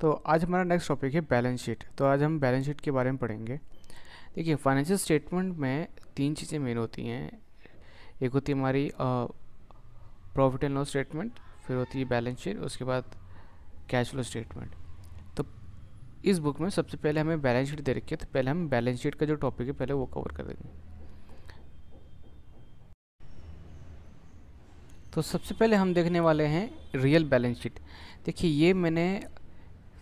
तो आज हमारा नेक्स्ट टॉपिक है बैलेंस शीट। तो आज हम बैलेंस शीट के बारे में पढ़ेंगे। देखिए, फाइनेंशियल स्टेटमेंट में तीन चीज़ें मेन होती हैं। एक होती है हमारी प्रॉफिट एंड लॉस स्टेटमेंट, फिर होती है बैलेंस शीट, उसके बाद कैश फ्लो स्टेटमेंट। तो इस बुक में सबसे पहले हमें बैलेंस शीट दे रखी है, तो पहले हम बैलेंस शीट का जो टॉपिक है पहले वो कवर कर देंगे। तो सबसे पहले हम देखने वाले हैं रियल बैलेंस शीट। देखिए, ये मैंने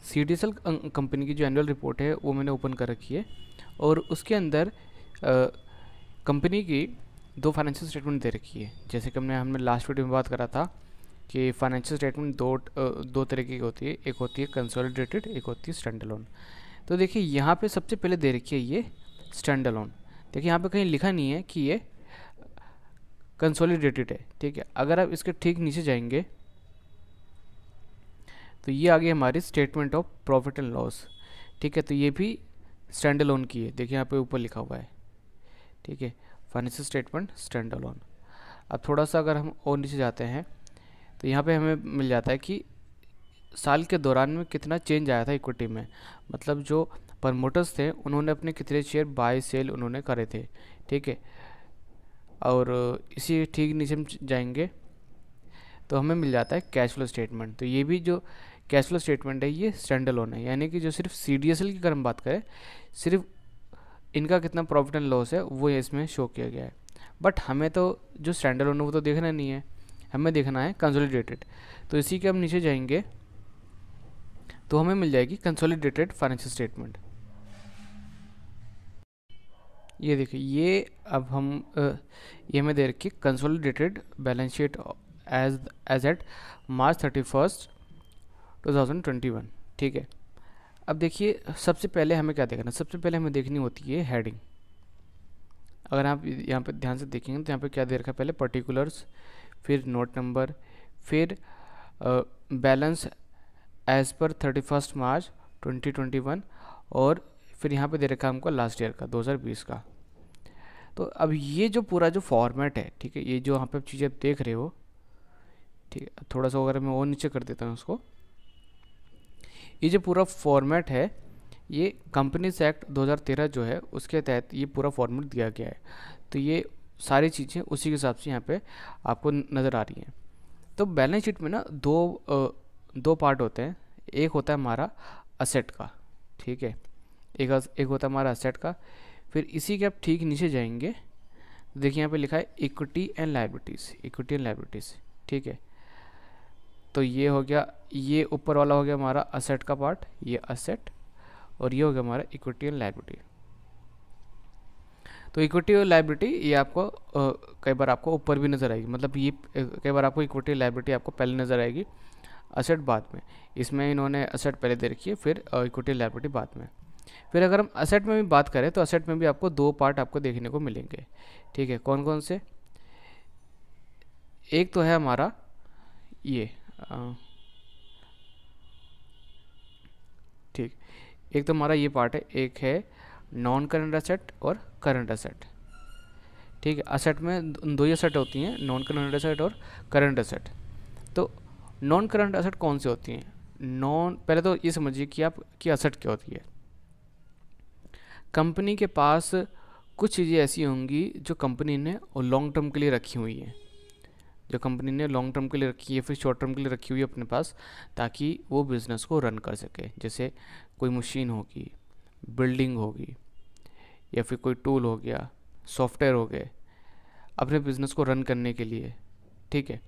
CDSL कंपनी की जो एनुअल रिपोर्ट है वो मैंने ओपन कर रखी है, और उसके अंदर कंपनी की दो फाइनेंशियल स्टेटमेंट दे रखी है। जैसे कि हमने लास्ट वीडियो में बात करा था कि फाइनेंशियल स्टेटमेंट दो तरीके की होती है, एक होती है कंसोलिडेटेड, एक होती है स्टैंड अलोन। तो देखिए, यहाँ पे सबसे पहले दे रखी है ये स्टैंड अलोन। देखिए, यहाँ पे कहीं लिखा नहीं है कि ये कंसोलिडेटेड है, ठीक है। अगर आप इसके ठीक नीचे जाएंगे तो ये आ गई हमारी statement of profit and loss, ठीक है। तो ये भी स्टैंड अलोन की है, देखिए यहाँ पे ऊपर लिखा हुआ है, ठीक है, फाइनेंशियल स्टेटमेंट स्टैंड अलोन। अब थोड़ा सा अगर हम और नीचे जाते हैं तो यहाँ पे हमें मिल जाता है कि साल के दौरान में कितना चेंज आया था इक्विटी में, मतलब जो प्रमोटर्स थे उन्होंने अपने कितने शेयर बाय सेल उन्होंने करे थे, ठीक है। और इसी ठीक नीचे हम जाएंगे तो हमें मिल जाता है कैश फ्लो स्टेटमेंट। तो ये भी जो कैश फ्लो स्टेटमेंट है ये स्टैंड अलोन है, यानी कि जो सिर्फ CDSL की अगर हम बात करें, सिर्फ इनका कितना प्रॉफिट एंड लॉस है वो इसमें शो किया गया है। बट हमें तो जो स्टैंड अलोन है वो तो देखना नहीं है, हमें देखना है कंसोलिडेटेड। तो इसी के हम नीचे जाएंगे तो हमें मिल जाएगी कंसोलिडेटेड फाइनेंशियल स्टेटमेंट। ये देखिए, ये अब हम ये हमें दे रखी consolidated balance sheet as at March 31, 2021, ठीक है। अब देखिए, सबसे पहले हमें क्या देखना है, सबसे पहले हमें देखनी होती है हेडिंग। अगर आप यहाँ पे ध्यान से देखेंगे तो यहाँ पे क्या दे रखा है, पहले पर्टिकुलर्स, फिर नोट नंबर, फिर बैलेंस एज पर 31 मार्च 2021, और फिर यहाँ पे दे रखा है हमको लास्ट ईयर का 2020 का। तो अब ये जो पूरा जो फॉर्मेट है, ठीक है, ये जो यहाँ पे चीज़ें आप देख रहे हो, ठीक है, थोड़ा सा अगर मैं और नीचे कर देता हूँ उसको, ये जो पूरा फॉर्मेट है ये कंपनीज एक्ट 2013 जो है उसके तहत ये पूरा फॉर्मेट दिया गया है। तो ये सारी चीज़ें उसी के हिसाब से यहाँ पे आपको नज़र आ रही हैं। तो बैलेंस शीट में ना दो पार्ट होते हैं। एक होता है हमारा असेट का, ठीक है, एक होता है हमारा असेट का। फिर इसी के आप ठीक नीचे जाएंगे, देखिए यहाँ पे लिखा है equity and liabilities, equity and liabilities, ठीक है। तो ये हो गया, ये ऊपर वाला हो गया हमारा असेट का पार्ट, ये असेट, और ये हो गया हमारा इक्विटी एंड लायबिलिटी। तो इक्विटी और लायबिलिटी ये आपको कई बार आपको ऊपर भी नज़र आएगी, मतलब ये कई बार आपको इक्विटी लायबिलिटी आपको पहले नज़र आएगी, असेट बाद में। इसमें इन्होंने असेट पहले दे रखी है, फिर इक्विटी लायबिलिटी बाद में। फिर अगर हम असेट में भी बात करें तो असेट में भी आपको दो पार्ट आपको देखने को मिलेंगे, ठीक है। कौन कौन से? एक तो है हमारा ये ठीक, एक तो हमारा ये पार्ट है, एक है नॉन करंट असेट और करंट असेट, ठीक है। असेट में दो ही असेट होती हैं, नॉन करंट असेट और करंट असेट। तो नॉन करंट असेट कौन सी होती हैं? पहले तो ये समझिए कि असेट क्या होती है। कंपनी के पास कुछ चीज़ें ऐसी होंगी जो कंपनी ने लॉन्ग टर्म के लिए रखी हुई हैं, जो कंपनी ने लॉन्ग टर्म के लिए रखी है, फिर शॉर्ट टर्म के लिए रखी हुई है अपने पास, ताकि वो बिज़नेस को रन कर सके। जैसे कोई मशीन होगी, बिल्डिंग होगी, या फिर कोई टूल हो गया, सॉफ्टवेयर हो गए, अपने बिज़नेस को रन करने के लिए, ठीक है।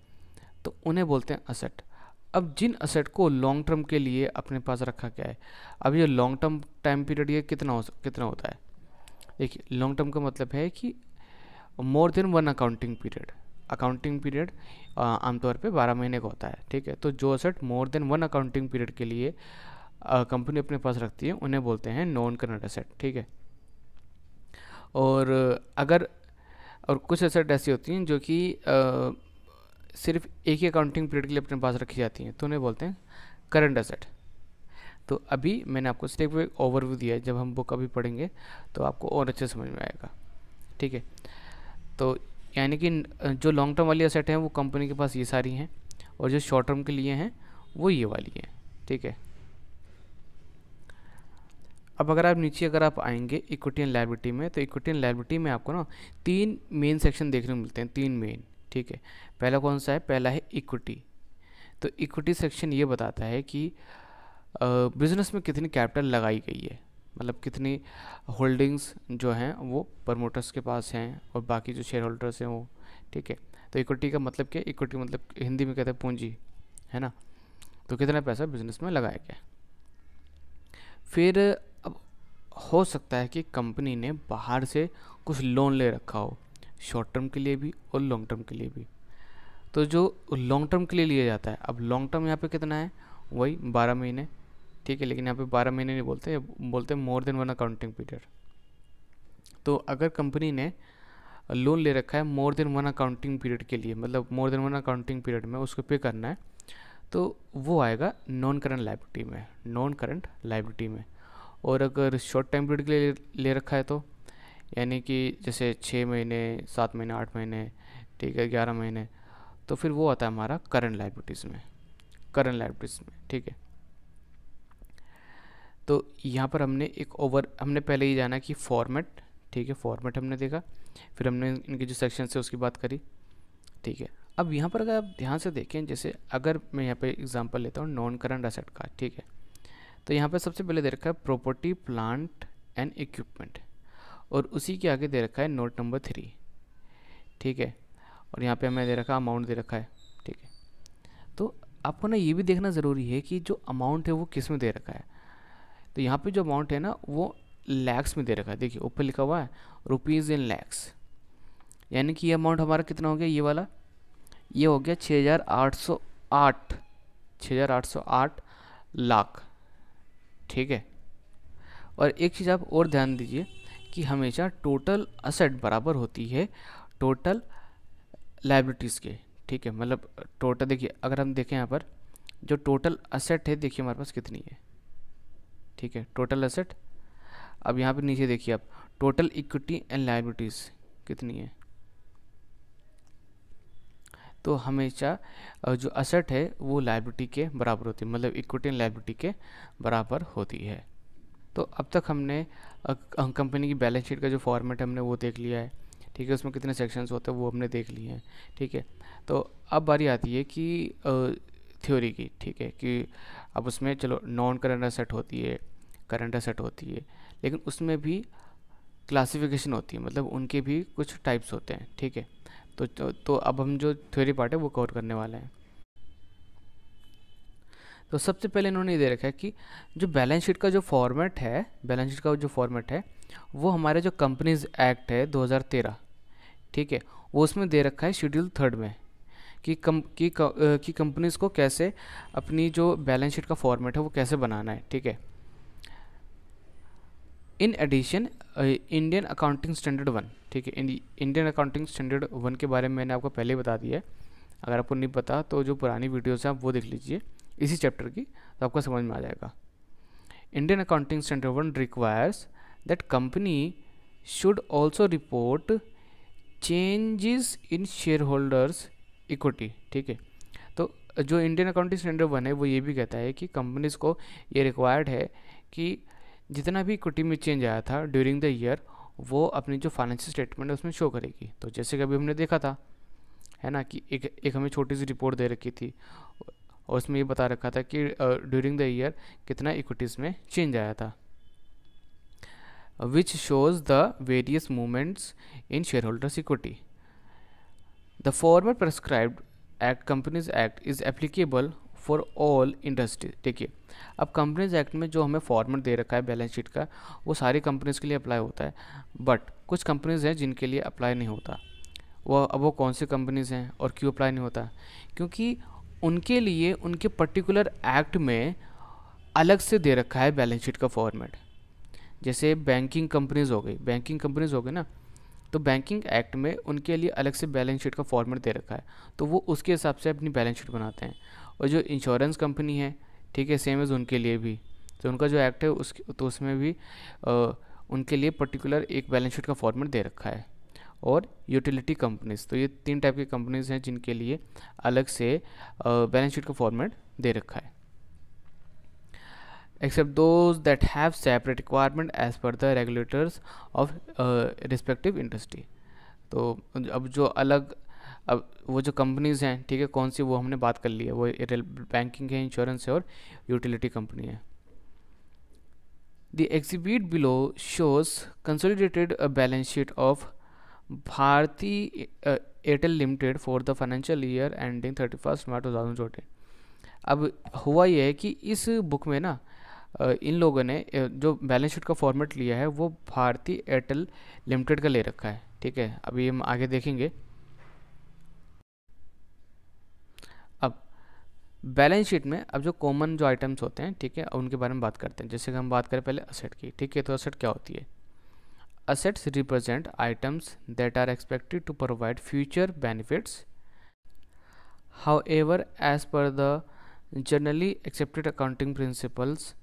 तो उन्हें बोलते हैं असेट। अब जिन असेट को लॉन्ग टर्म के लिए अपने पास रखा गया है, अब ये लॉन्ग टर्म टाइम पीरियड ये कितना होता है? देखिए, लॉन्ग टर्म का मतलब है कि more than one accounting period आमतौर पे 12 महीने का होता है, ठीक है। तो जो asset more than one accounting period के लिए कंपनी अपने पास रखती है उन्हें बोलते हैं नॉन करंट असेट, ठीक है। और कुछ असेट ऐसी होती हैं जो कि सिर्फ एक ही अकाउंटिंग पीरियड के लिए अपने पास रखी जाती हैं, तो उन्हें बोलते हैं करंट असेट। तो अभी मैंने आपको सिर्फ एक ओवरव्यू दिया है, जब हम बुक अभी पढ़ेंगे तो आपको और अच्छे समझ में आएगा, ठीक है। तो यानी कि जो लॉन्ग टर्म वाली असेट हैं वो कंपनी के पास ये सारी हैं, और जो शॉर्ट टर्म के लिए हैं वो ये वाली हैं, ठीक है। अब अगर आप नीचे अगर आप आएंगे इक्विटी एंड लायबिलिटी में, तो इक्विटी एंड लायबिलिटी में आपको ना 3 मेन सेक्शन देखने को मिलते हैं, 3 मेन, ठीक है। पहला कौन सा है? पहला है इक्विटी। तो इक्विटी सेक्शन ये बताता है कि बिजनेस में कितनी कैपिटल लगाई गई है, मतलब कितनी होल्डिंग्स जो हैं वो प्रमोटर्स के पास हैं और बाकी जो शेयर होल्डर्स हैं वो, ठीक है। तो इक्विटी का मतलब क्या? इक्विटी मतलब हिंदी में कहते हैं पूंजी, है ना। तो कितना पैसा बिजनेस में लगाया गया। फिर अब हो सकता है कि कंपनी ने बाहर से कुछ लोन ले रखा हो, शॉर्ट टर्म के लिए भी और लॉन्ग टर्म के लिए भी। तो जो लॉन्ग टर्म के लिए लिया जाता है, अब लॉन्ग टर्म यहाँ पे कितना है? वही 12 महीने, ठीक है। लेकिन यहाँ पे 12 महीने नहीं बोलते, बोलते मोर देन 1 अकाउंटिंग पीरियड। तो अगर कंपनी ने लोन ले रखा है मोर देन 1 अकाउंटिंग पीरियड के लिए, मतलब मोर देन 1 अकाउंटिंग पीरियड में उसको पे करना है, तो वो आएगा नॉन करंट लायबिलिटी में, नॉन करंट लायबिलिटी में। और अगर शॉर्ट टाइम पीरियड के लिए ले रखा है तो, यानी कि जैसे 6 महीने, 7 महीने, 8 महीने, ठीक है, 11 महीने, तो फिर वो आता है हमारा करंट लायबिलिटीज़ में, करंट लायबिलिटीज़ में, ठीक है। तो यहाँ पर हमने पहले ही जाना कि फॉर्मेट, ठीक है, फॉर्मेट हमने देखा, फिर हमने इनके जो सेक्शन है उसकी बात करी, ठीक है। अब यहाँ पर अगर आप ध्यान से देखें, जैसे अगर मैं यहाँ पे एग्जांपल लेता हूँ नॉन करंट एसेट का, ठीक है। तो यहाँ पे सबसे पहले दे रखा है प्रॉपर्टी प्लांट एंड इक्विपमेंट, और उसी के आगे दे रखा है नोट नंबर 3, ठीक है। और यहाँ पे हमें दे रखा अमाउंट दे रखा है, ठीक है। तो आपको ना ये भी देखना ज़रूरी है कि जो अमाउंट है वो किस में दे रखा है। तो यहाँ पे जो अमाउंट है ना वो लैक्स में दे रखा है, देखिए ऊपर लिखा हुआ है रुपीज़ इन लैक्स, यानी कि ये अमाउंट हमारा कितना हो गया? ये वाला ये हो गया 6,808 लाख, ठीक है। और एक चीज़ आप और ध्यान दीजिए कि हमेशा टोटल असेट बराबर होती है टोटल लायबिलिटीज़ के, ठीक है। मतलब टोटल, देखिए अगर हम देखें यहाँ पर जो टोटल असेट है, देखिए हमारे पास कितनी है, ठीक है, टोटल असेट। अब यहाँ पे नीचे देखिए आप टोटल इक्विटी एंड लायबिलिटीज़ कितनी है। तो हमेशा जो असेट है वो लायबिलिटी के बराबर होती है, मतलब इक्विटी एंड लायबिलिटी के बराबर होती है। तो अब तक हमने कंपनी की बैलेंस शीट का जो फॉर्मेट हमने वो देख लिया है, ठीक है। उसमें कितने सेक्शंस होते हैं वो हमने देख लिए हैं, ठीक है। तो अब बारी आती है कि थ्योरी की, ठीक है, कि अब उसमें चलो नॉन करंट एसेट होती है, करंट एसेट होती है, लेकिन उसमें भी क्लासिफिकेशन होती है, मतलब उनके भी कुछ टाइप्स होते हैं, ठीक है। तो अब हम जो थ्योरी पार्ट है वो कवर करने वाले हैं। तो सबसे पहले इन्होंने ये दे रखा है कि जो बैलेंस शीट का जो फॉर्मेट है, बैलेंस शीट का जो फॉर्मेट है वो हमारे जो कंपनीज एक्ट है 2013, ठीक है, वो उसमें दे रखा है शेड्यूल 3 में कि कंपनीज को कैसे अपनी जो बैलेंस शीट का फॉर्मेट है वो कैसे बनाना है, ठीक है। In addition Indian accounting standard 1, ठीक है, इंडियन अकाउंटिंग स्टैंडर्ड 1 के बारे में मैंने आपको पहले ही बता दिया है। अगर आपको नहीं पता तो जो पुरानी वीडियोस हैं आप वो देख लीजिए इसी चैप्टर की, तो आपको समझ में आ जाएगा। Indian accounting standard 1 requires that company should also report changes in share holders equity, ठीक है। तो जो इंडियन अकाउंटिंग स्टैंडर्ड 1 है वो ये भी कहता है कि कंपनीज को ये रिक्वायर्ड है कि जितना भी इक्विटी में चेंज आया था ड्यूरिंग द ईयर वो अपनी जो फाइनेंशियल स्टेटमेंट है उसमें शो करेगी। तो जैसे कि अभी हमने देखा था, है ना, कि एक हमें छोटी सी रिपोर्ट दे रखी थी और उसमें ये बता रखा था कि ड्यूरिंग द ईयर कितना इक्विटीज़ में चेंज आया था, which shows the various movements in share holders equity. The format prescribed act companies act is applicable for all industry. देखिए अब कंपनीज एक्ट में जो हमें फॉर्मेट दे रखा है बैलेंस शीट का वो सारी कंपनीज के लिए अप्लाई होता है, बट कुछ कंपनीज हैं जिनके लिए अप्लाई नहीं होता। वो कौन सी कंपनीज हैं और क्यों अप्लाई नहीं होता? क्योंकि उनके लिए उनके पर्टिकुलर एक्ट में अलग से दे रखा है बैलेंस शीट का फॉर्मेट। जैसे बैंकिंग कंपनीज हो गई ना, तो बैंकिंग एक्ट में उनके लिए अलग से बैलेंस शीट का फॉर्मेट दे रखा है, तो वो उसके हिसाब से अपनी बैलेंस शीट बनाते हैं। और जो इंश्योरेंस कंपनी है, ठीक है, सेम एज उनके लिए भी, तो उनका जो एक्ट है उसमें भी उनके लिए पर्टिकुलर एक बैलेंस शीट का फॉर्मेट दे रखा है। और यूटिलिटी कंपनीज, तो ये 3 टाइप की कंपनीज हैं जिनके लिए अलग से बैलेंस शीट का फॉर्मेट दे रखा है। except those that have separate requirement as per the regulators of respective industry। तो अब जो अलग, अब वो जो कंपनीज हैं, ठीक है, कौन सी वो हमने बात कर ली है, वो बैंकिंग है, इंश्योरेंस है और यूटिलिटी कंपनी है। The exhibit below shows consolidated balance sheet of Bharti Airtel Limited for the financial year ending 31st March 2014। अब हुआ ये है कि इस बुक में ना इन लोगों ने जो बैलेंस शीट का फॉर्मेट लिया है वो भारती एयरटेल लिमिटेड का ले रखा है, ठीक है। अभी हम आगे देखेंगे। अब बैलेंस शीट में अब जो कॉमन जो आइटम्स होते हैं, ठीक है, उनके बारे में बात करते हैं। जैसे कि हम बात करें पहले असेट की, ठीक है। तो असेट क्या होती है? Assets represent items that are expected to provide future benefits, however as per the generally accepted accounting principles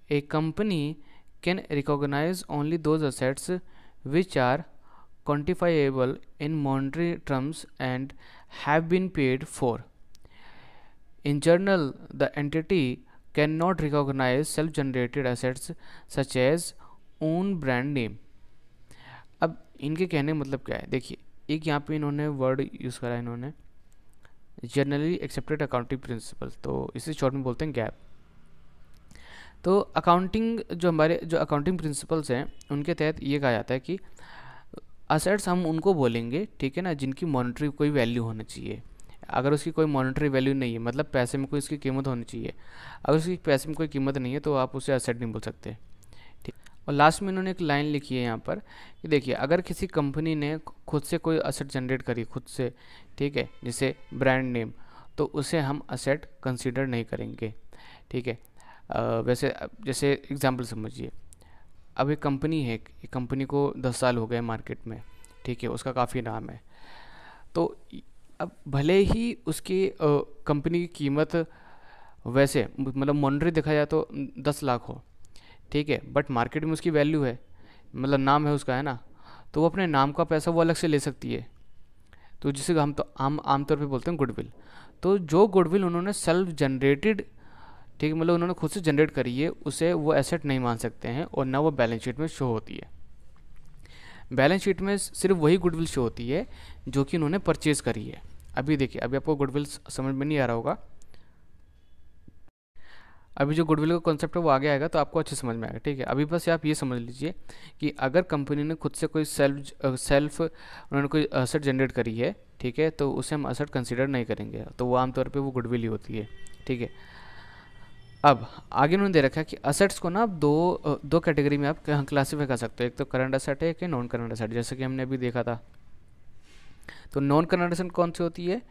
a company can recognize only those assets which are quantifiable in monetary terms and have been paid for. In general, the entity cannot recognize self-generated assets such as own brand name। अब इनके कहने का मतलब क्या है? देखिए, एक यहाँ पे इन्होंने वर्ड यूज़ करा है, इन्होंने जनरली एक्सेप्टेड अकाउंटिंग प्रिंसिपल, तो इसे शॉर्ट में बोलते हैं गैप। तो अकाउंटिंग जो हमारे जो अकाउंटिंग प्रिंसिपल्स हैं उनके तहत ये कहा जाता है कि असेट्स हम उनको बोलेंगे, ठीक है ना, जिनकी मॉनेटरी कोई वैल्यू होनी चाहिए। अगर उसकी कोई मॉनेटरी वैल्यू नहीं है, मतलब पैसे में कोई इसकी कीमत होनी चाहिए, अगर उसकी पैसे में कोई कीमत नहीं है तो आप उसे असेट नहीं बोल सकते, ठीक। और लास्ट में इन्होंने एक लाइन लिखी है यहाँ पर कि देखिए, अगर किसी कंपनी ने खुद से कोई असेट जनरेट करी खुद से, ठीक है, जैसे ब्रांड नेम, तो उसे हम असेट कंसीडर नहीं करेंगे, ठीक है। वैसे जैसे एग्जांपल समझिए, अब एक कंपनी है, एक कंपनी को 10 साल हो गए मार्केट में, ठीक है, उसका काफ़ी नाम है। तो अब भले ही उसकी कंपनी की कीमत वैसे मतलब मॉनेटरी देखा जाए तो 10 लाख हो, ठीक है, बट मार्केट में उसकी वैल्यू है, मतलब नाम है उसका, है ना, तो वो अपने नाम का पैसा वो अलग से ले सकती है। तो जिसे हम तो आमतौर पे बोलते हैं गुडविल। तो जो गुडविल उन्होंने सेल्फ जनरेटेड, ठीक है, मतलब उन्होंने खुद से जनरेट करी है, उसे वो एसेट नहीं मान सकते हैं और ना वो बैलेंस शीट में शो होती है। बैलेंस शीट में सिर्फ वही गुडविल शो होती है जो कि उन्होंने परचेज करी है। अभी देखिए, अभी आपको गुडविल समझ में नहीं आ रहा होगा, अभी जो गुडविल का कॉन्सेप्ट है वो आगे आएगा तो आपको अच्छे समझ में आएगा, ठीक है। अभी बस आप ये समझ लीजिए कि अगर कंपनी ने खुद से कोई सेल्फ उन्होंने कोई असेट जनरेट करी है, ठीक है, तो उसे हम असेट कंसीडर नहीं करेंगे, तो वो आमतौर पे वो गुडविल ही होती है, ठीक है। अब आगे उन्होंने दे रखा है कि असेट्स को ना आप दो कैटेगरी में आप क्लासीफाई कर सकते हो, एक तो करंट असेट है, एक नॉन करंट असेट, जैसे कि हमने अभी देखा था। तो नॉन करंट असेट कौन सी होती है?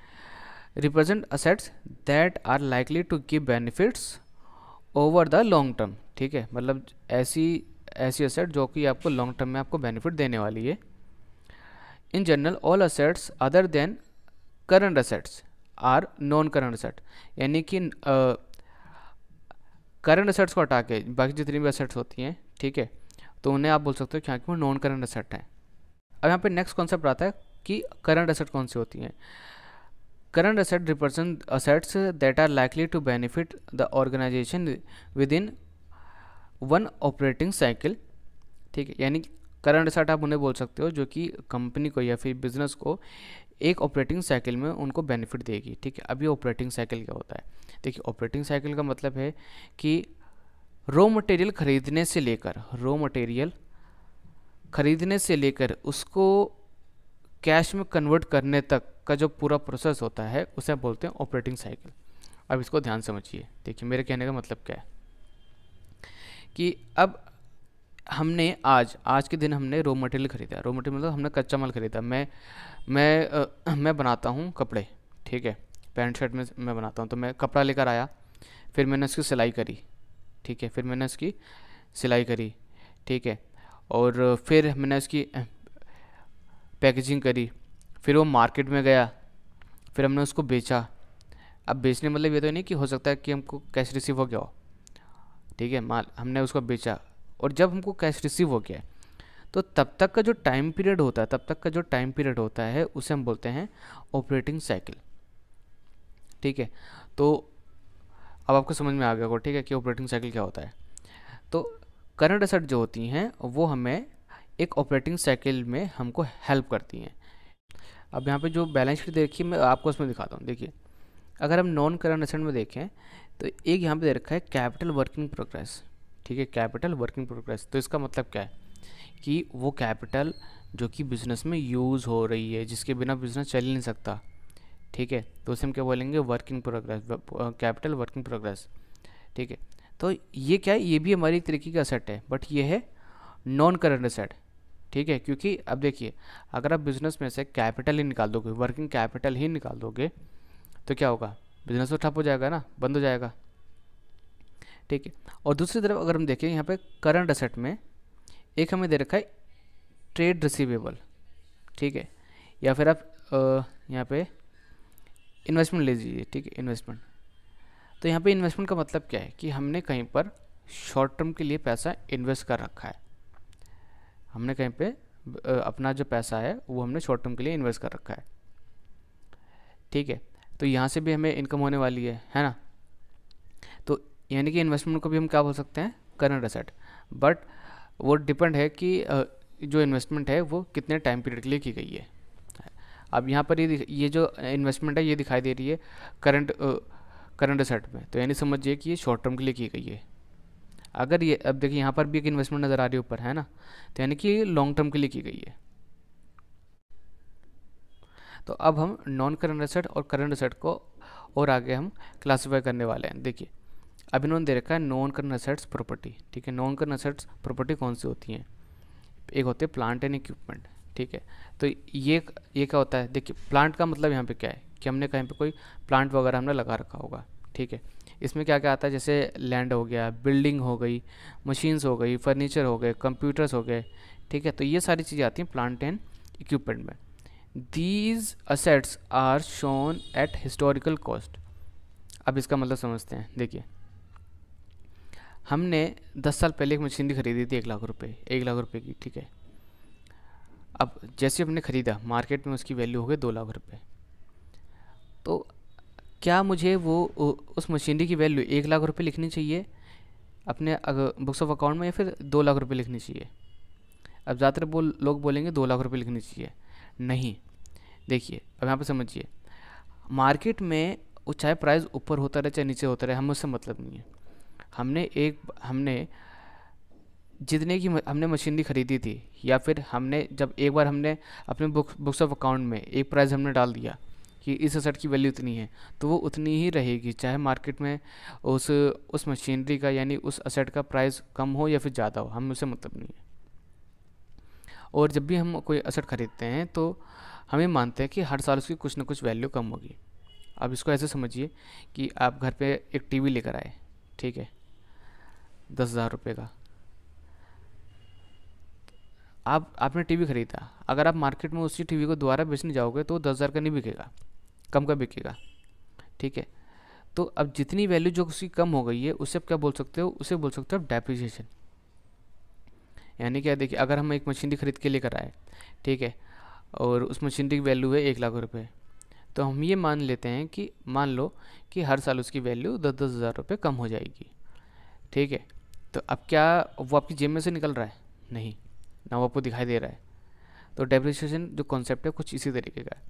Represent assets that are likely to give benefits over the long term, ठीक है, मतलब ऐसी असेट जो कि आपको लॉन्ग टर्म में आपको बेनिफिट देने वाली है। In general all assets other than current assets are non current asset, यानी कि करंट असेट्स को हटा के बाकी जितनी भी असेट्स होती हैं, ठीक है, तो उन्हें आप बोल सकते हो कि वो नॉन करंट असेट हैं। अब यहाँ पे नेक्स्ट कॉन्सेप्ट आता है कि करंट असेट कौन सी होती हैं। Current asset represent assets that are likely to benefit the organisation within one operating cycle, ठीक है, यानी करंट असेट आप उन्हें बोल सकते हो जो कि कंपनी को या फिर बिजनेस को एक ऑपरेटिंग साइकिल में उनको बेनिफिट देगी, ठीक है। अभी ऑपरेटिंग साइकिल क्या होता है? देखिए, ऑपरेटिंग साइकिल का मतलब है कि रॉ मटेरियल खरीदने से लेकर उसको कैश में कन्वर्ट करने तक का जो पूरा प्रोसेस होता है उसे बोलते हैं ऑपरेटिंग साइकिल। अब इसको ध्यान समझिए, देखिए मेरे कहने का मतलब क्या है कि अब हमने आज के दिन हमने रॉ मटेरियल खरीदा, रॉ मटेरियल मतलब हमने कच्चा माल खरीदा। मैं बनाता हूँ कपड़े, ठीक है, पैंट शर्ट में मैं बनाता हूँ, तो मैं कपड़ा लेकर आया, फिर मैंने इसकी सिलाई करी, ठीक है, फिर मैंने इसकी सिलाई करी, ठीक है, और फिर मैंने इसकी पैकेजिंग करी, फिर वो मार्केट में गया, फिर हमने उसको बेचा। अब बेचने मतलब ये तो नहीं कि हो सकता है कि हमको कैश रिसीव हो गया हो, ठीक है, माल हमने उसको बेचा, और जब हमको कैश रिसीव हो गया तो तब तक का जो टाइम पीरियड होता है उसे हम बोलते हैं ऑपरेटिंग साइकिल, ठीक है। तो अब आपको समझ में आ गया होगा, ठीक है, कि ऑपरेटिंग साइकिल क्या होता है। तो करंट एसेट जो होती हैं वो हमें एक ऑपरेटिंग साइकिल में हमको हेल्प करती हैं। अब यहाँ पे जो बैलेंस शीट देखिए, मैं आपको उसमें दिखाता हूँ। देखिए, अगर हम नॉन करंट एसेट में देखें तो एक यहाँ पे दे रखा है कैपिटल वर्किंग प्रोग्रेस, ठीक है, कैपिटल वर्किंग प्रोग्रेस। तो इसका मतलब क्या है कि वो कैपिटल जो कि बिजनेस में यूज़ हो रही है, जिसके बिना बिजनेस चल ही नहीं सकता, ठीक है, तो उसे हम क्या बोलेंगे, working progress, capital working progress, ठीक है। तो ये क्या है, ये भी हमारी एक तरीके का असेट है, बट ये है नॉन करंट असेट, ठीक है, क्योंकि अब देखिए, अगर आप बिजनेस में से कैपिटल ही निकाल दोगे, वर्किंग कैपिटल ही निकाल दोगे, तो क्या होगा, बिजनेस तो ठप हो जाएगा ना, बंद हो जाएगा, ठीक है। और दूसरी तरफ अगर हम देखें यहाँ पे करंट असेट में एक हमें दे रखा है ट्रेड रिसीवेबल, ठीक है, या फिर आप यहाँ पे इन्वेस्टमेंट ले लीजिए, ठीक है, इन्वेस्टमेंट। तो यहाँ पे इन्वेस्टमेंट का मतलब क्या है कि हमने कहीं पर शॉर्ट टर्म के लिए पैसा इन्वेस्ट कर रखा है, हमने कहीं पे अपना जो पैसा है वो हमने शॉर्ट टर्म के लिए इन्वेस्ट कर रखा है, ठीक है। तो यहाँ से भी हमें इनकम होने वाली है ना। तो यानी कि इन्वेस्टमेंट को भी हम क्या बोल सकते हैं, करंट एसेट, बट वो डिपेंड है कि जो इन्वेस्टमेंट है वो कितने टाइम पीरियड के लिए की गई है। अब यहाँ पर ये जो इन्वेस्टमेंट है ये दिखाई दे रही है करंट एसेट में, तो यानी समझिए कि ये शॉर्ट टर्म के लिए की गई है। अगर ये, अब देखिए यहाँ पर भी एक इन्वेस्टमेंट नज़र आ रही है ऊपर, है ना, तो यानी कि ये लॉन्ग टर्म के लिए की गई है। तो अब हम नॉन करंट एसेट और करंट एसेट को और आगे हम क्लासीफाई करने वाले हैं। देखिए, अब इन्होंने दे रखा है नॉन करंट एसेट्स प्रॉपर्टी, ठीक है। नॉन करंट एसेट्स प्रॉपर्टी कौन सी होती हैं, एक होते हैं प्लांट एंड इक्विपमेंट, ठीक है। तो ये क्या होता है, देखिए, प्लांट का मतलब यहाँ पे क्या है कि हमने कहीं पे कोई प्लांट वगैरह हमने लगा रखा होगा, ठीक है। इसमें क्या क्या आता है, जैसे लैंड हो गया, बिल्डिंग हो गई, मशीन्स हो गई, फर्नीचर हो गए, कंप्यूटर्स हो गए, ठीक है। तो ये सारी चीज़ें आती हैं प्लांट एंड इक्विपमेंट में। These assets are shown at historical cost. अब इसका मतलब समझते हैं। देखिए, हमने 10 साल पहले एक मशीनरी खरीदी थी 1 लाख रुपए की, ठीक है। अब जैसे हमने ख़रीदा, मार्केट में उसकी वैल्यू हो गई 2 लाख रुपए। तो क्या मुझे वो उस मशीनरी की वैल्यू 1 लाख रुपए लिखनी चाहिए अपने बुक्स ऑफ अकाउंट में, या फिर 2 लाख रुपए लिखनी चाहिए? अब ज़्यादातर लोग बोलेंगे 2 लाख रुपए लिखनी चाहिए। नहीं, देखिए, अब यहाँ पे समझिए, मार्केट में चाहे प्राइस ऊपर होता रहे चाहे नीचे होता रहे, हमें उससे मतलब नहीं है। हमने जितने की हमने मशीनरी खरीदी थी, या फिर हमने जब एक बार हमने अपने बुक्स ऑफ अकाउंट में एक प्राइस हमने डाल दिया कि इस असेट की वैल्यू इतनी है, तो वो उतनी ही रहेगी, चाहे मार्केट में उस मशीनरी का यानी उस असेट का प्राइस कम हो या फिर ज़्यादा हो, हमें उससे मतलब नहीं है। और जब भी हम कोई असेट खरीदते हैं तो हमें मानते हैं कि हर साल उसकी कुछ ना कुछ वैल्यू कम होगी। अब इसको ऐसे समझिए कि आप घर पे एक टीवी लेकर आए, ठीक है, 10,000 रुपये का। आपने टीवी खरीदा, अगर आप मार्केट में उसी टीवी को दोबारा बेचने जाओगे तो 10,000 का नहीं बिकेगा, कम का बिकेगा, ठीक है। तो अब जितनी वैल्यू जो उसकी कम हो गई है उसे आप क्या बोल सकते हो, उसे बोल सकते हो डेप्रिसिएशन। यानी क्या, देखिए, अगर हम एक मशीनरी खरीद के लेकर आए, ठीक है, और उस मशीनरी की वैल्यू है 1 लाख रुपये, तो हम ये मान लेते हैं कि मान लो कि हर साल उसकी वैल्यू 10,000 रुपये कम हो जाएगी, ठीक है। तो अब क्या वो आपकी जेब में से निकल रहा है? नहीं ना, वो आपको दिखाई दे रहा है। तो डेप्रिसिएशन जो कॉन्सेप्ट है कुछ इसी तरीके का है।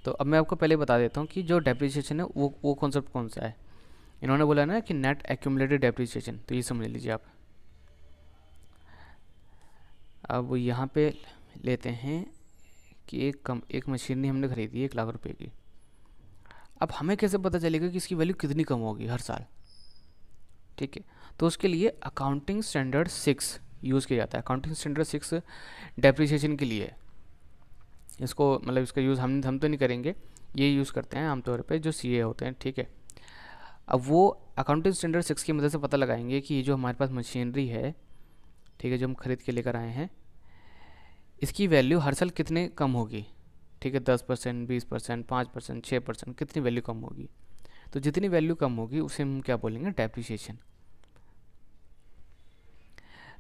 तो अब मैं आपको पहले बता देता हूँ कि जो डेप्रिसिएशन है वो कॉन्सेप्ट कौन सा है। इन्होंने बोला ना कि नेट एक्यूमुलेटेड डेप्रिसिएशन, तो ये समझ लीजिए आप। अब यहाँ पे लेते हैं कि एक मशीनरी हमने खरीदी 1 लाख रुपए की। अब हमें कैसे पता चलेगा कि इसकी वैल्यू कितनी कम होगी हर साल, ठीक है। तो उसके लिए अकाउंटिंग स्टैंडर्ड 6 यूज़ किया जाता है। अकाउंटिंग स्टैंडर्ड 6 डेप्रिसिएशन के लिए, इसको मतलब इसका यूज़ हम तो नहीं करेंगे, ये यूज़ करते हैं आमतौर पे जो सीए होते हैं, ठीक है। अब वो अकाउंटिंग स्टैंडर्ड 6 की मदद से पता लगाएंगे कि ये जो हमारे पास मशीनरी है, ठीक है, जो हम खरीद के लेकर आए हैं, इसकी वैल्यू हर साल कितने कम होगी, ठीक है, 10%, 20%, 5%, 6%, कितनी वैल्यू कम होगी। तो जितनी वैल्यू कम होगी उसे हम क्या बोलेंगे, डेप्रिसिएशन।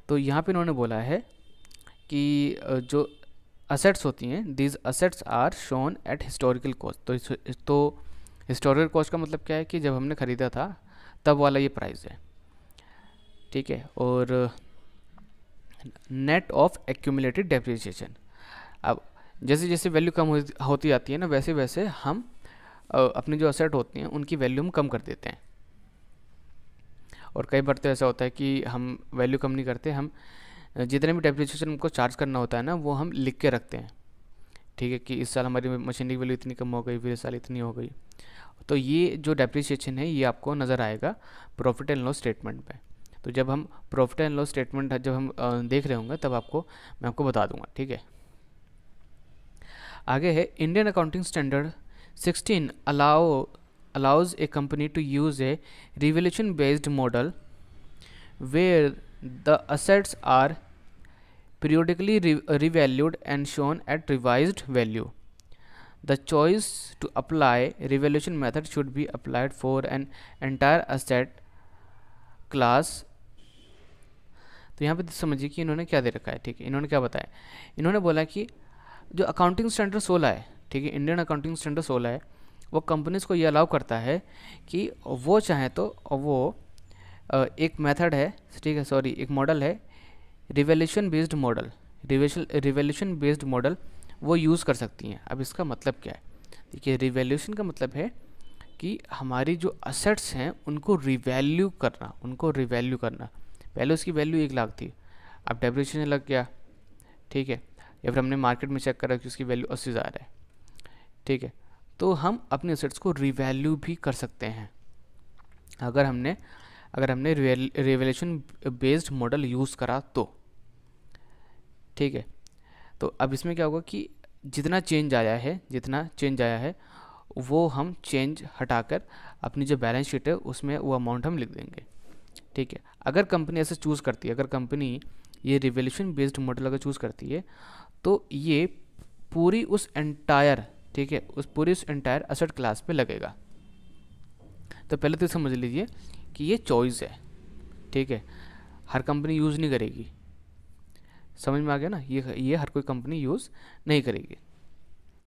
तो यहाँ पे इन्होंने बोला है कि जो असेट्स होती हैं, these assets are shown at historical cost. तो हिस्टोरिकल कॉस्ट का मतलब क्या है कि जब हमने ख़रीदा था तब वाला ये प्राइस है, ठीक है। और नेट ऑफ एक्यूमुलेटेड डेप्रिसिएशन, अब जैसे जैसे वैल्यू कम होती जाती है ना, वैसे वैसे हम अपने जो असेट होते हैं उनकी वैल्यू हम कम कर देते हैं। और कई बार तो ऐसा होता है कि हम वैल्यू कम नहीं करते, हम जितने भी डेप्रिसिएशन हमको चार्ज करना होता है ना वो हम लिख के रखते हैं, ठीक है, कि इस साल हमारी मशीनरी की वैल्यू इतनी कम हो गई, फिर इस साल इतनी हो गई। तो ये जो डेप्रिसिएशन है ये आपको नज़र आएगा प्रॉफिट एंड लॉस स्टेटमेंट पे। तो जब हम प्रॉफिट एंड लॉस स्टेटमेंट जब हम देख रहे होंगे तब मैं आपको बता दूंगा, ठीक है। आगे है Indian accounting standard 16 allows a company to use a revaluation based model where the assets are periodically revalued and shown at revised value. The choice to apply revaluation method should be applied for an entire asset class. तो यहाँ पे समझिए कि इन्होंने क्या दे रखा है, ठीक है। इन्होंने क्या बताया, इन्होंने बोला कि जो अकाउंटिंग स्टैंडर्ड 16 है, ठीक है, इंडियन अकाउंटिंग स्टैंडर्ड 16 है, वो कंपनीज को ये अलाउ करता है कि वो चाहे तो वो एक मेथड है, ठीक है, सॉरी एक मॉडल है revaluation based model, revaluation based model वो यूज़ कर सकती हैं। अब इसका मतलब क्या है, देखिए रिवैल्यूएशन का मतलब है कि हमारी जो असेट्स हैं उनको रिवैल्यू करना, पहले उसकी वैल्यू 1 लाख थी, अब डेप्रिसिएशन लग गया, ठीक है, या फिर हमने मार्केट में चेक करा कि उसकी वैल्यू 80,000 है, ठीक है। तो हम अपने असेट्स को रिवैल्यू भी कर सकते हैं अगर हमने रिवैल्यूएशन बेस्ड मॉडल यूज़ करा तो, ठीक है। तो अब इसमें क्या होगा कि जितना चेंज आया है वो हम चेंज हटाकर अपनी जो बैलेंस शीट है उसमें वो अमाउंट हम लिख देंगे, ठीक है। अगर कंपनी ऐसे चूज़ करती है, अगर कंपनी ये रिवैल्यूएशन बेस्ड मॉडल अगर चूज़ करती है तो ये पूरी उस एंटायर, ठीक है, उस एंटायर असेट क्लास पे लगेगा। तो पहले तो समझ लीजिए कि ये चॉइस है, ठीक है, हर कंपनी यूज़ नहीं करेगी, समझ में आ गया ना, ये हर कोई कंपनी यूज़ नहीं करेगी।